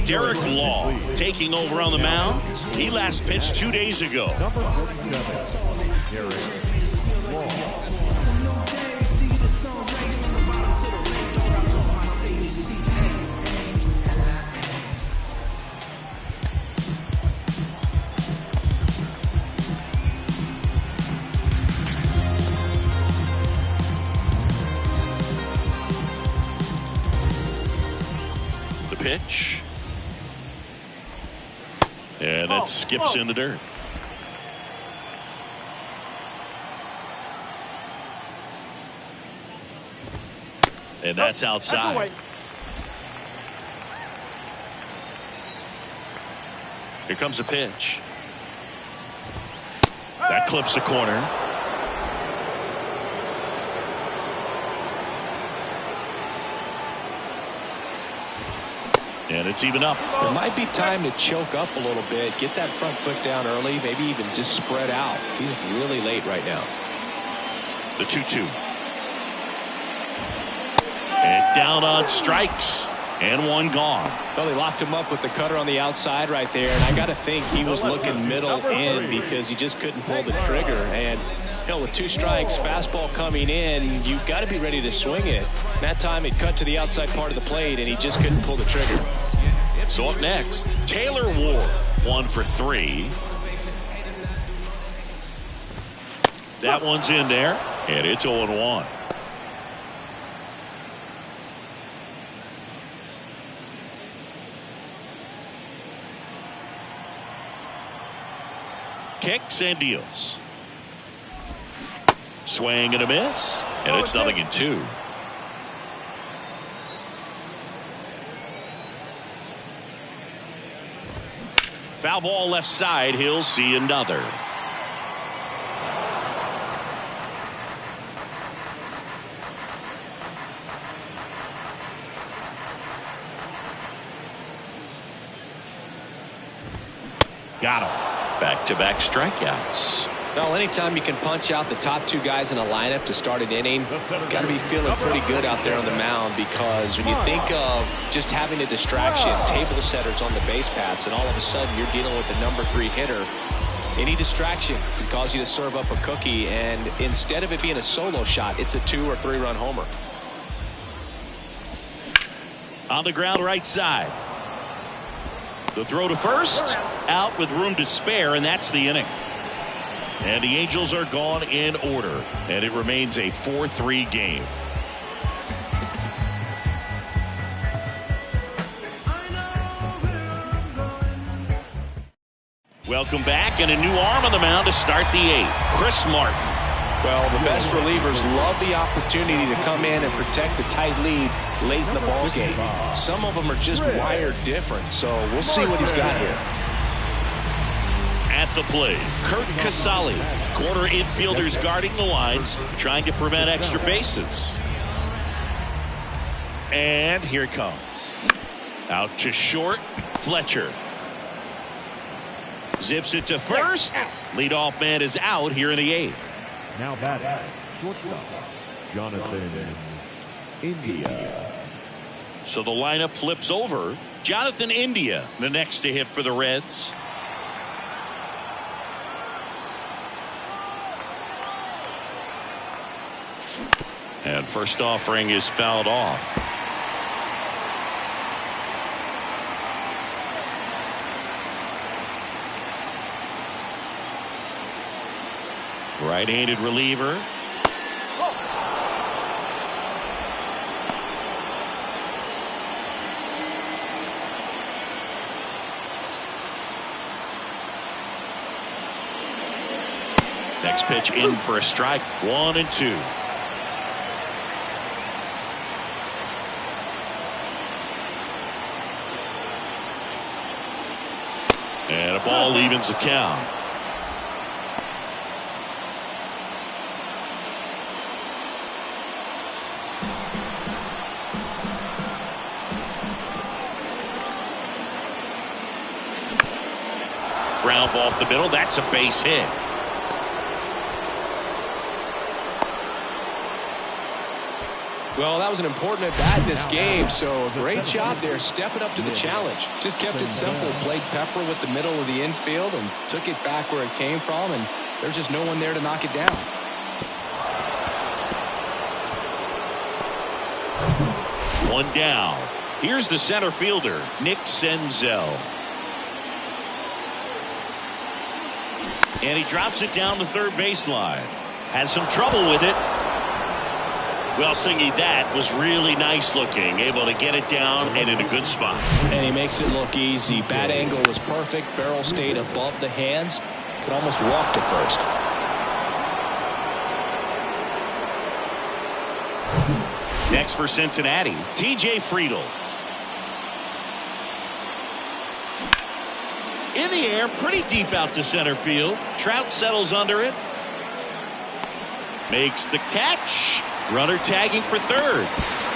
Derek Law taking over on the mound. He last pitched 2 days ago. Number 47, Derek Law. The pitch. And that skips in the dirt. And that's outside. Here comes the pitch. That clips the corner. And it's even up. There might be time to choke up a little bit, get that front foot down early, maybe even just spread out. He's really late right now. The 2-2. And down on strikes. And 1 gone. Well, he locked him up with the cutter on the outside right there, and I got to think he was looking middle in because he just couldn't pull the trigger. And With 2 strikes, fastball coming in, you've got to be ready to swing it. That time it cut to the outside part of the plate, and he just couldn't pull the trigger. So up next, Taylor Ward, 1 for 3. That one's in there, and it's 0-1. Kicks and deals. Swing and a miss, and it's 0-2. Foul ball left side. He'll see another. Got him. Back-to-back strikeouts. Well, anytime you can punch out the top 2 guys in a lineup to start an inning, got to be feeling pretty good out there on the mound, because when you think of just having a distraction, table setters on the base paths, and all of a sudden you're dealing with the number 3 hitter, any distraction can cause you to serve up a cookie, and instead of it being a solo shot, it's a 2 or 3 run homer. On the ground right side. The throw to first, out with room to spare, and that's the inning. And the Angels are gone in order, and it remains a 4-3 game. Welcome back, and a new arm on the mound to start the 8th. Chris Martin. Well, the best relievers love the opportunity to come in and protect the tight lead late in the ball game. Some of them are just wired different, so we'll see what he's got here. At the plate, Kurt Casale. Corner infielders guarding the lines, trying to prevent extra bases. And here it comes. Out to short, Fletcher. Zips it to first. Leadoff man is out here in the 8th. Now batting, shortstop, Jonathan India. So the lineup flips over. Jonathan India, the next to hit for the Reds. And first offering is fouled off. Right-handed reliever. Next pitch in for a strike. 1-2. And a ball evens the count. Ground ball up the middle. That's a base hit. Well, that was an important at-bat in this game, so a great job there stepping up to the challenge. Just kept it simple, played pepper with the middle of the infield and took it back where it came from, and there's just no one there to knock it down. One down. Here's the center fielder, Nick Senzel. And he drops it down the third baseline. Has some trouble with it. Well, Singy, that was really nice looking. Able to get it down and in a good spot. And he makes it look easy. Bat angle was perfect. Barrel stayed above the hands. Could almost walk to first. Next for Cincinnati, T.J. Friedl. In the air, pretty deep out to center field. Trout settles under it. Makes the catch. Runner tagging for third.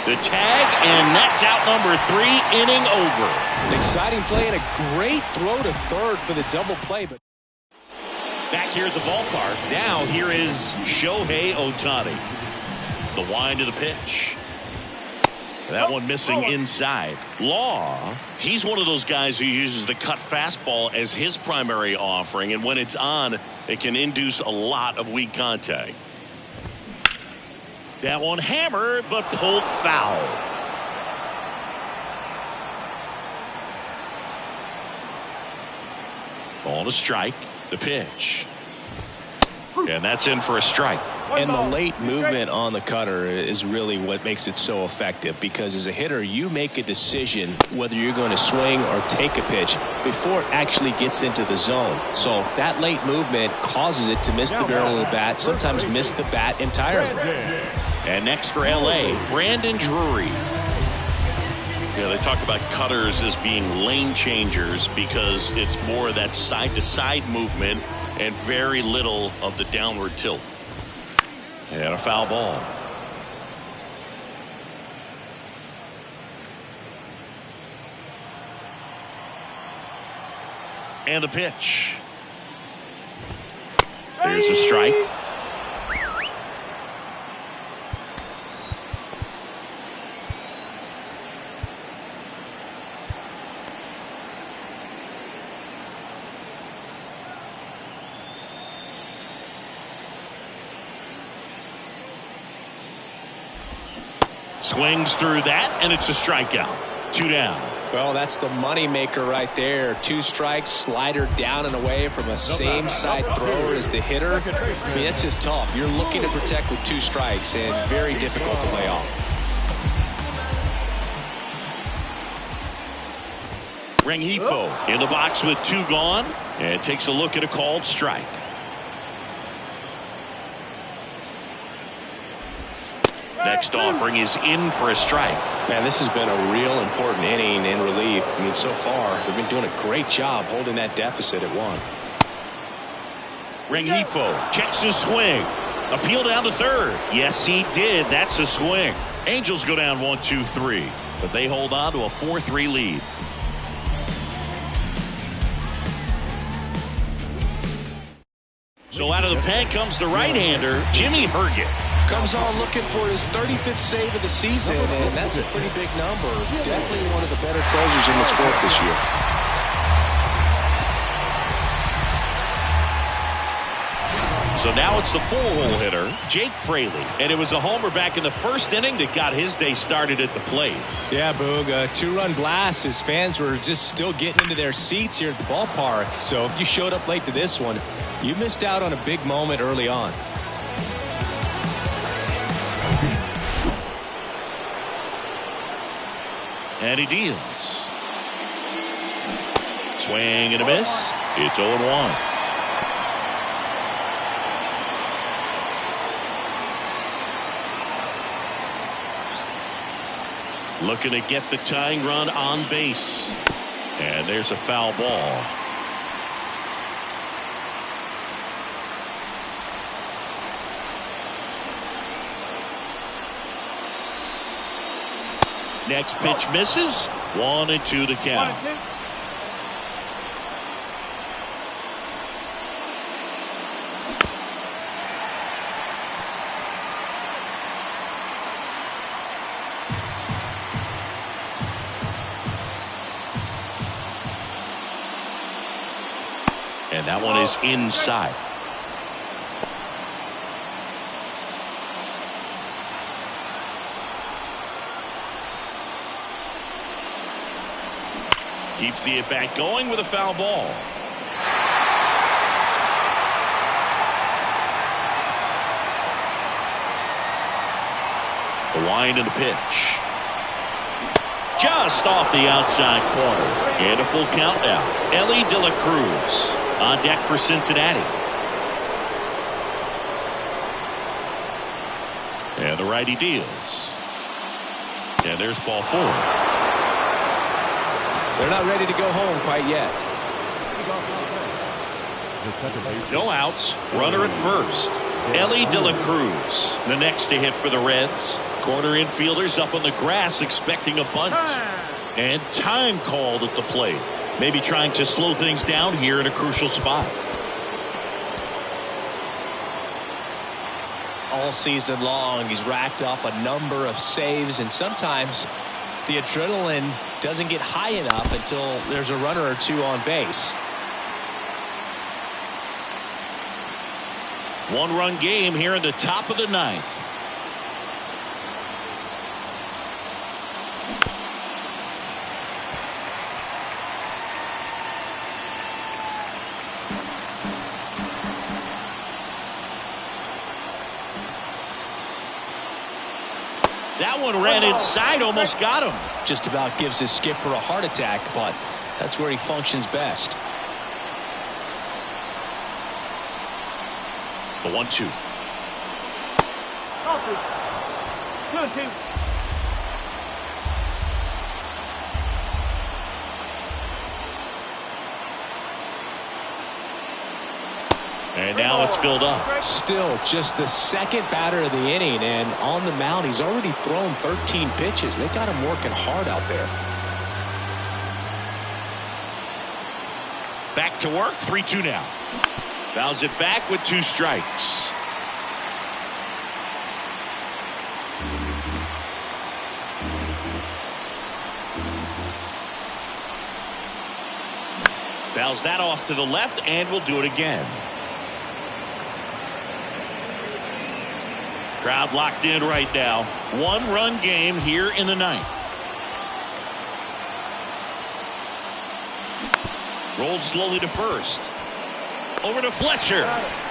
The tag, and that's out number 3, inning over. An exciting play and a great throw to third for the double play. But back here at the ballpark, now here is Shohei Ohtani. The wind of the pitch. That one missing inside. Law, he's one of those guys who uses the cut fastball as his primary offering, and when it's on, it can induce a lot of weak contact. That one hammered, but pulled foul. On a strike, the pitch. And that's in for a strike. And the late movement on the cutter is really what makes it so effective, because as a hitter, you make a decision whether you're going to swing or take a pitch before it actually gets into the zone. So that late movement causes it to miss the barrel of the bat, sometimes miss the bat entirely. And next for LA, Brandon Drury. Yeah, they talk about cutters as being lane changers because it's more of that side-to-side movement and very little of the downward tilt. And a foul ball. And the pitch. There's a strike. Swings through that, and it's a strikeout. 2 down. Well, that's the money maker right there. 2 strikes, slider down and away from a same side thrower as the hitter. I mean, that's just tough. You're looking to protect with 2 strikes, and very difficult to lay off. Rengifo in the box with 2 gone, and takes a look at a called strike. Next offering is in for a strike. Man, this has been a real important inning in relief. I mean, so far, they've been doing a great job holding that deficit at 1. Rengifo checks his swing. Appeal down to third. Yes, he did. That's a swing. Angels go down 1-2-3, but they hold on to a 4-3 lead. So out of the pen comes the right-hander, Jimmy Herget. Comes on looking for his 35th save of the season, and that's a pretty big number. Definitely one of the better closers in the sport this year. So now it's the 4-hole hitter, Jake Fraley. And it was a homer back in the first inning that got his day started at the plate. Yeah, Boog, a 2-run blast. His fans were just still getting into their seats here at the ballpark. So if you showed up late to this one, you missed out on a big moment early on. And he deals. Swing and a miss. It's 0-1. Looking to get the tying run on base. And there's a foul ball. Next pitch misses. 1-2 to count. And that one is inside. Keeps the at-bat going with a foul ball. The wind and the pitch. Just off the outside corner. And a full count now. Ellie De La Cruz on deck for Cincinnati. And the righty deals. And there's ball 4. They're not ready to go home quite yet. No outs. Runner at first. Ellie De La Cruz, the next to hit for the Reds. Corner infielders up on the grass expecting a bunt. And time called at the plate. Maybe trying to slow things down here in a crucial spot. all season long. He's racked up a number of saves, and sometimes the adrenaline doesn't get high enough until there's a runner or two on base. One-run game here in the top of the ninth. That one ran inside, almost got him. Just about gives his skipper a heart attack, but that's where he functions best. The 1-2. 2-2. And now it's filled up. Still just the second batter of the inning, and on the mound he's already thrown 13 pitches. They got him working hard out there. Back to work. 3-2 now. Fouls it back with 2 strikes. Fouls that off to the left, and we'll do it again. Crowd locked in right now. One-run game here in the ninth. Rolled slowly to first. Over to Fletcher.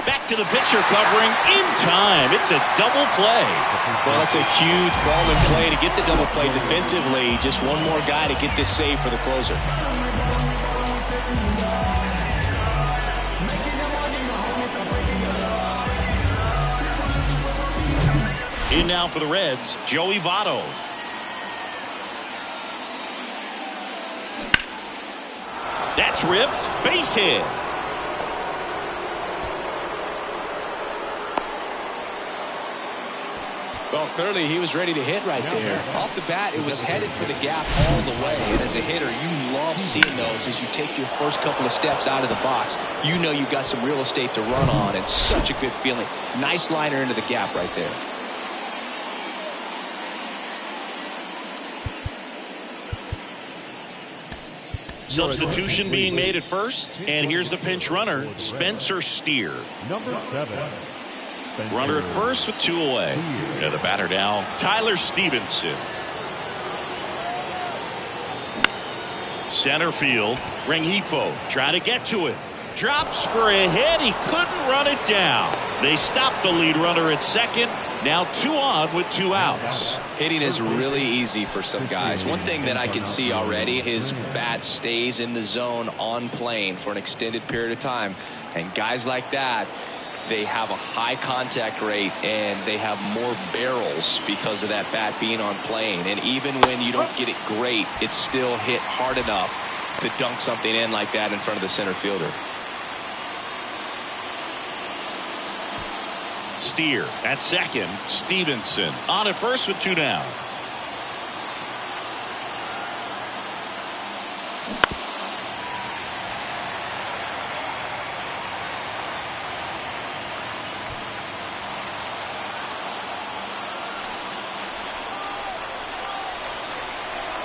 Back to the pitcher, covering in time. It's a double play. Well, that's a huge ball in play to get the double play defensively. Just one more guy to get this save for the closer. In now for the Reds, Joey Votto. That's ripped. Base hit. Well, clearly he was ready to hit right there. Off the bat, it was headed for the gap all the way. And as a hitter, you love seeing those as you take your first couple of steps out of the box. You know you've got some real estate to run on. It's such a good feeling. Nice liner into the gap right there. Substitution being made at first, and here's the pinch runner, Spencer Steer. Number 7. Runner at first with 2 away. And the batter now, Tyler Stevenson. Center field, Rengifo trying to get to it. Drops for a hit. He couldn't run it down. They stopped the lead runner at second. Now 2 on with 2 outs. Hitting is really easy for some guys. One thing that I can see already, his bat stays in the zone on plane for an extended period of time. And guys like that, they have a high contact rate and they have more barrels because of that bat being on plane. And even when you don't get it great, it's still hit hard enough to dunk something in like that in front of the center fielder. Steer at second. Stevenson on at first with 2 down.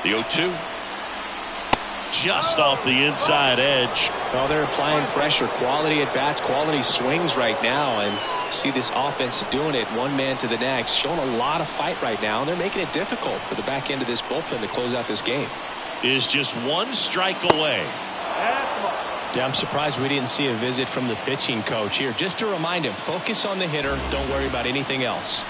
The 0-2. Just off the inside edge. Well, they're applying pressure. Quality at bats, quality swings right now. And see this offense doing it one man to the next. Showing a lot of fight right now. And they're making it difficult for the back end of this bullpen to close out this game. Is just 1 strike away. Yeah, I'm surprised we didn't see a visit from the pitching coach here. Just to remind him, focus on the hitter. Don't worry about anything else.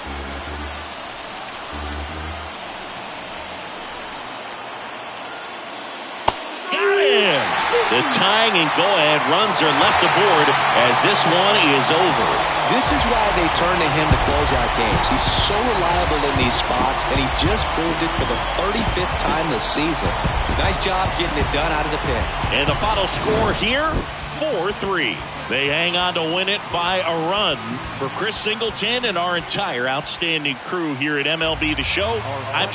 The tying and go-ahead runs are left aboard as this one is over. This is why they turn to him to close out games. He's so reliable in these spots, and he just proved it for the 35th time this season. Nice job getting it done out of the pen. And the final score here, 4-3. They hang on to win it by a run. For Chris Singleton and our entire outstanding crew here at MLB The Show, I'm